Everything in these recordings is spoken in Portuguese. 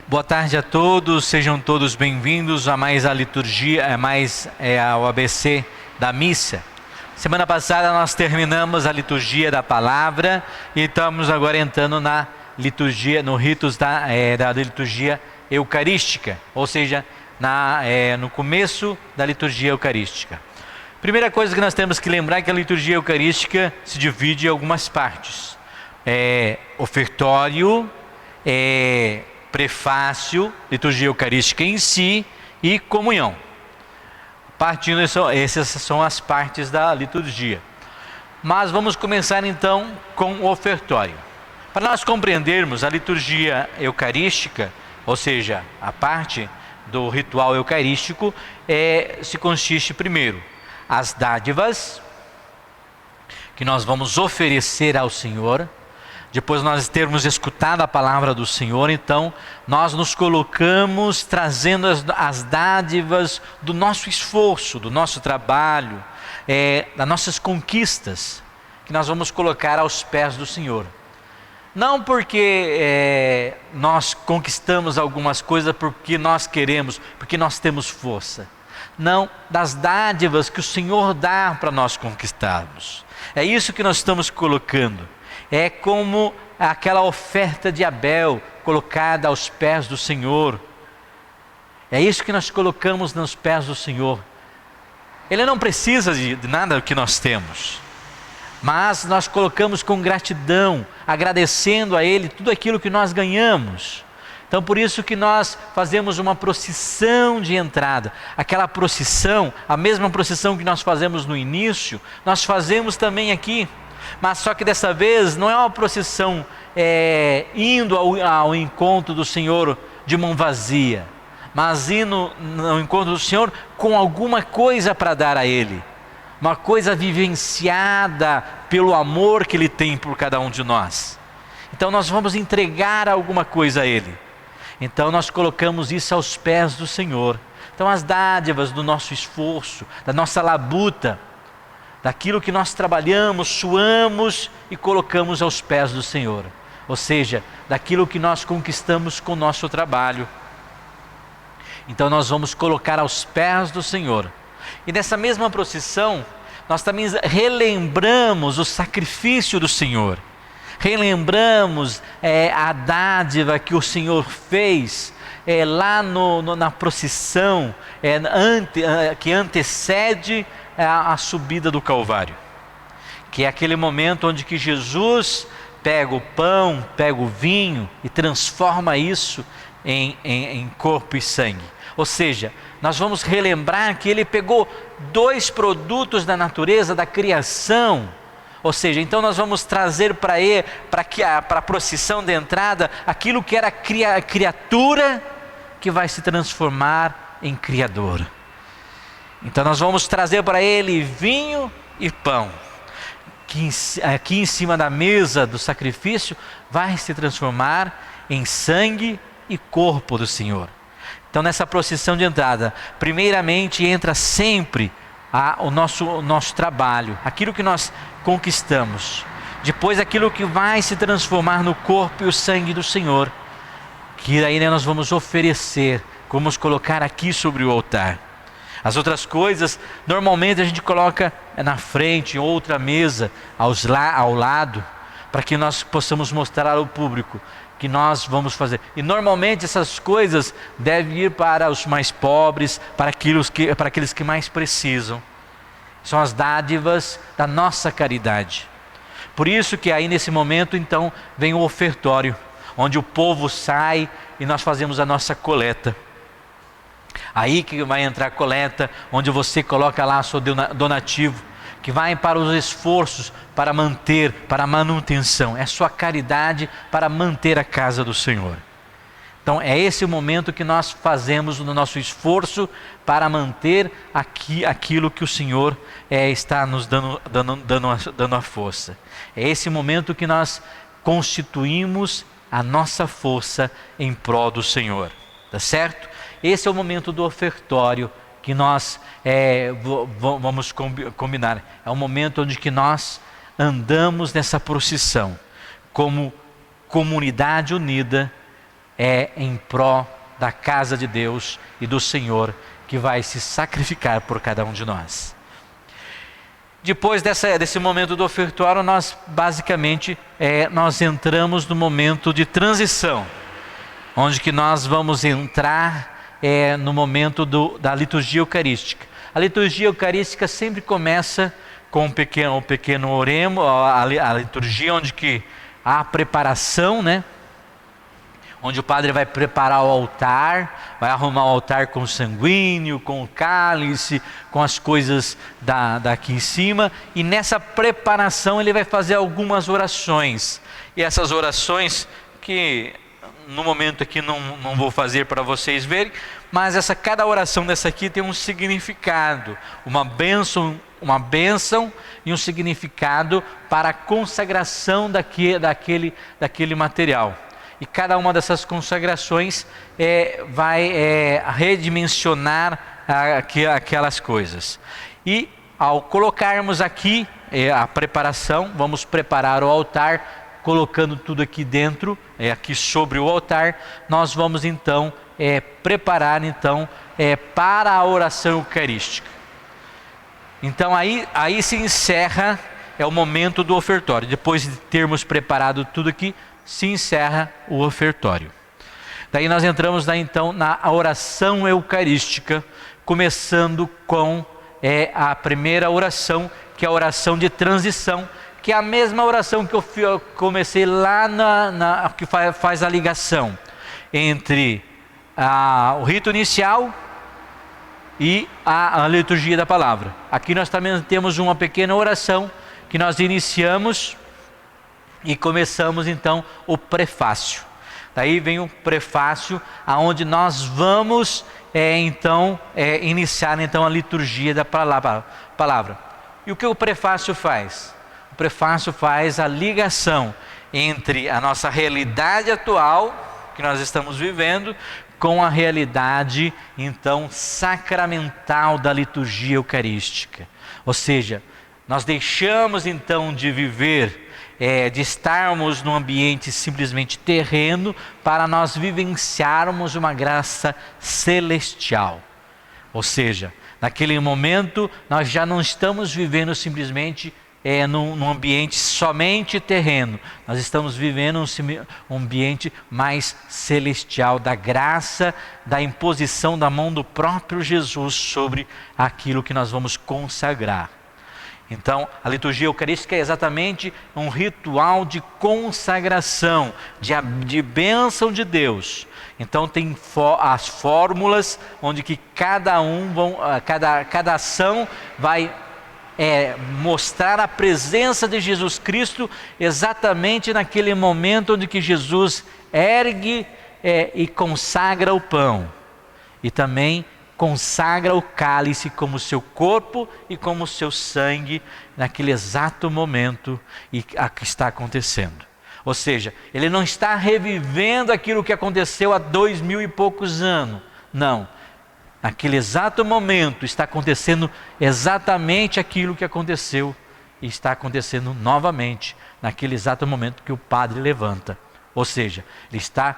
Boa tarde a todos, sejam todos bem-vindos a mais a liturgia, ao ABC da missa. Semana passada nós terminamos a liturgia da palavra e estamos agora entrando na liturgia, no ritos da liturgia eucarística, ou seja, no começo da liturgia eucarística. Primeira coisa que nós temos que lembrar é que a liturgia eucarística se divide em algumas partes: ofertório, prefácio, liturgia eucarística em si e comunhão. Partindo, essas são as partes da liturgia. Mas vamos começar então com o ofertório. Para nós compreendermos a liturgia eucarística, ou seja, a parte do ritual eucarístico, se consiste primeiro as dádivas que nós vamos oferecer ao Senhor. Depois nós termos escutado a palavra do Senhor, então nós nos colocamos trazendo as dádivas do nosso esforço, do nosso trabalho, das nossas conquistas, que nós vamos colocar aos pés do Senhor. Não porque nós conquistamos algumas coisas porque nós queremos, porque nós temos força. Não, das dádivas que o Senhor dá para nós conquistarmos. É isso que nós estamos colocando. É como aquela oferta de Abel colocada aos pés do Senhor. É isso que nós colocamos nos pés do Senhor. Ele não precisa de nada que nós temos, mas nós colocamos com gratidão, agradecendo a Ele tudo aquilo que nós ganhamos. Então por isso que nós fazemos uma procissão de entrada. Aquela procissão, a mesma procissão que nós fazemos no início, nós fazemos também aqui. Mas só que dessa vez não é uma procissão indo ao encontro do Senhor de mão vazia, mas indo ao encontro do Senhor com alguma coisa para dar a Ele, uma coisa vivenciada pelo amor que Ele tem por cada um de nós. Então nós vamos entregar alguma coisa a Ele. Então nós colocamos isso aos pés do Senhor. Então as dádivas do nosso esforço, da nossa labuta, daquilo que nós trabalhamos, suamos e colocamos aos pés do Senhor. Ou seja, daquilo que nós conquistamos com o nosso trabalho. Então nós vamos colocar aos pés do Senhor. E nessa mesma procissão, nós também relembramos o sacrifício do Senhor. Relembramos a dádiva que o Senhor fez lá na procissão que antecede a subida do Calvário, que é aquele momento onde que Jesus pega o pão, pega o vinho e transforma isso em corpo e sangue. Ou seja, nós vamos relembrar que Ele pegou dois produtos da natureza, da criação. Ou seja, então nós vamos trazer para a procissão de entrada aquilo que era criatura que vai se transformar em Criador. Então nós vamos trazer para Ele vinho e pão, que aqui em cima da mesa do sacrifício vai se transformar em sangue e corpo do Senhor. Então nessa procissão de entrada, primeiramente entra sempre o nosso trabalho, aquilo que nós conquistamos. Depois aquilo que vai se transformar no corpo e o sangue do Senhor, que daí nós vamos oferecer, vamos colocar aqui sobre o altar. As outras coisas, normalmente a gente coloca na frente, outra mesa, ao lado, para que nós possamos mostrar ao público que nós vamos fazer. E normalmente essas coisas devem ir para os mais pobres, para aqueles que mais precisam. São as dádivas da nossa caridade. Por isso que aí nesse momento então vem o ofertório, onde o povo sai e nós fazemos a nossa coleta. Aí que vai entrar a coleta, onde você coloca lá o seu donativo, que vai para os esforços para a manutenção. É sua caridade para manter a casa do Senhor. Então é esse o momento que nós fazemos no nosso esforço para manter aquilo que o Senhor está nos dando a força. É esse momento que nós constituímos a nossa força em prol do Senhor. Tá certo? Esse é o momento do ofertório que nós vamos combinar. É o momento onde que nós andamos nessa procissão como comunidade unida é em pró da casa de Deus e do Senhor, que vai se sacrificar por cada um de nós. Depois desse momento do ofertório, nós basicamente nós entramos no momento de transição, onde que nós vamos entrar no momento da liturgia eucarística. A liturgia eucarística sempre começa com um pequeno oremo, a liturgia onde que há a preparação, né? Onde o padre vai preparar o altar, vai arrumar o altar com o sanguíneo, com o cálice, com as coisas daqui em cima, e nessa preparação ele vai fazer algumas orações, e essas orações que no momento aqui não vou fazer para vocês verem, mas cada oração dessa aqui tem um significado, uma bênção e um significado para a consagração daquele material. E cada uma dessas consagrações vai redimensionar aquelas coisas. E ao colocarmos aqui a preparação, vamos preparar o altar, colocando tudo aqui dentro, aqui sobre o altar, nós vamos então preparar para a oração eucarística. Então aí se encerra o momento do ofertório. Depois de termos preparado tudo aqui, se encerra o ofertório. Daí nós entramos então na oração eucarística, começando com a primeira oração, que é a oração de transição, que é a mesma oração que eu comecei lá que faz a ligação entre o rito inicial e a liturgia da palavra. Aqui nós também temos uma pequena oração que nós iniciamos e começamos então o prefácio. Daí vem o prefácio, aonde nós vamos iniciar então a liturgia da palavra. E o que o prefácio faz? O prefácio faz a ligação entre a nossa realidade atual, que nós estamos vivendo, com a realidade então sacramental da liturgia eucarística. Ou seja, nós deixamos então de viver, de estarmos num ambiente simplesmente terreno, para nós vivenciarmos uma graça celestial. Ou seja, naquele momento nós já não estamos vivendo simplesmente num ambiente somente terreno, nós estamos vivendo um ambiente mais celestial, da graça, da imposição da mão do próprio Jesus sobre aquilo que nós vamos consagrar. Então, a liturgia eucarística é exatamente um ritual de consagração, de bênção de Deus. Então, tem as fórmulas onde que cada ação vai mostrar a presença de Jesus Cristo exatamente naquele momento onde que Jesus ergue e consagra o pão. E também consagra o cálice como seu corpo e como seu sangue naquele exato momento que está acontecendo. Ou seja, ele não está revivendo aquilo que aconteceu há 2000 e poucos anos. Não. Naquele exato momento está acontecendo exatamente aquilo que aconteceu e está acontecendo novamente naquele exato momento que o padre levanta. Ou seja, ele está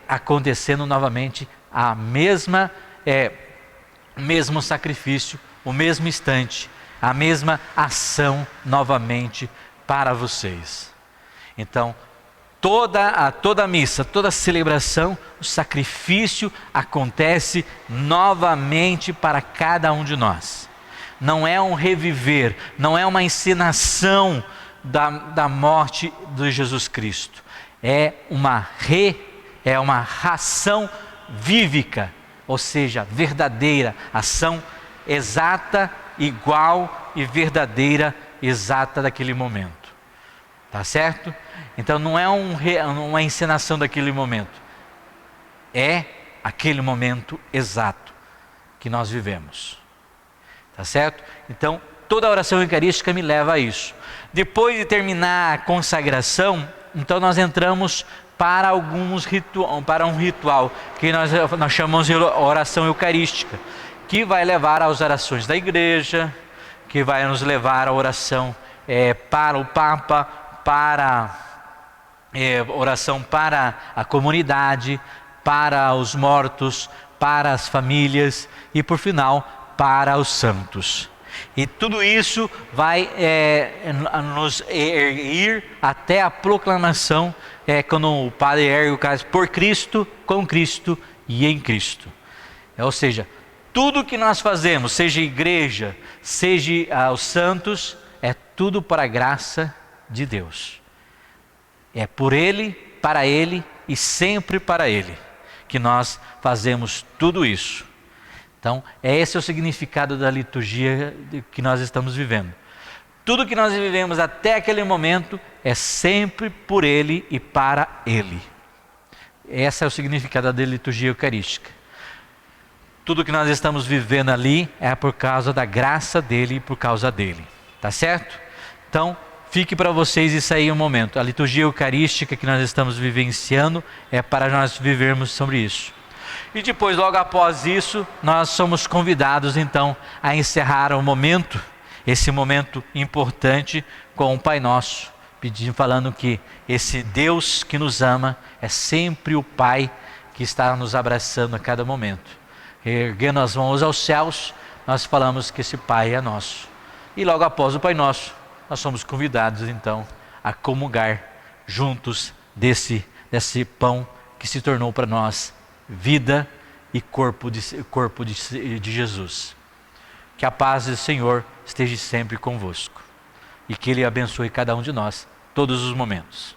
acontecendo novamente a o mesmo sacrifício, o mesmo instante, a mesma ação novamente para vocês. Então, toda a missa, toda a celebração, o sacrifício acontece novamente para cada um de nós. Não é um reviver, não é uma encenação da morte de Jesus Cristo. É uma ração vívica, ou seja, verdadeira, ação exata, igual e verdadeira, exata daquele momento. Tá certo? Então não é uma encenação daquele momento. É aquele momento exato que nós vivemos. Tá certo? Então toda a oração eucarística me leva a isso. Depois de terminar a consagração, então nós entramos para um ritual que nós chamamos de oração eucarística, que vai levar às orações da igreja, que vai nos levar à oração para o Papa, para oração para a comunidade, para os mortos, para as famílias e, por final, para os santos. E tudo isso vai nos ir até a proclamação, quando o Padre ergue o cálice, por Cristo, com Cristo e em Cristo. Ou seja, tudo que nós fazemos, seja igreja, seja os santos, é tudo para a graça de Deus. É por Ele, para Ele e sempre para Ele que nós fazemos tudo isso. Então, esse é o significado da liturgia que nós estamos vivendo. Tudo que nós vivemos até aquele momento é sempre por Ele e para Ele. Esse é o significado da liturgia eucarística. Tudo que nós estamos vivendo ali é por causa da graça dEle e por causa dEle. Tá certo? Então, fique para vocês isso aí um momento. A liturgia eucarística que nós estamos vivenciando é para nós vivermos sobre isso. E depois, logo após isso, nós somos convidados então a encerrar o momento, esse momento importante, com o Pai Nosso, pedindo, falando que esse Deus que nos ama é sempre o Pai que está nos abraçando a cada momento. Erguendo as mãos aos céus, nós falamos que esse Pai é nosso. E logo após o Pai Nosso, nós somos convidados então a comungar juntos desse pão que se tornou para nós vida e corpo de Jesus. Que a paz do Senhor esteja sempre convosco e que Ele abençoe cada um de nós, todos os momentos.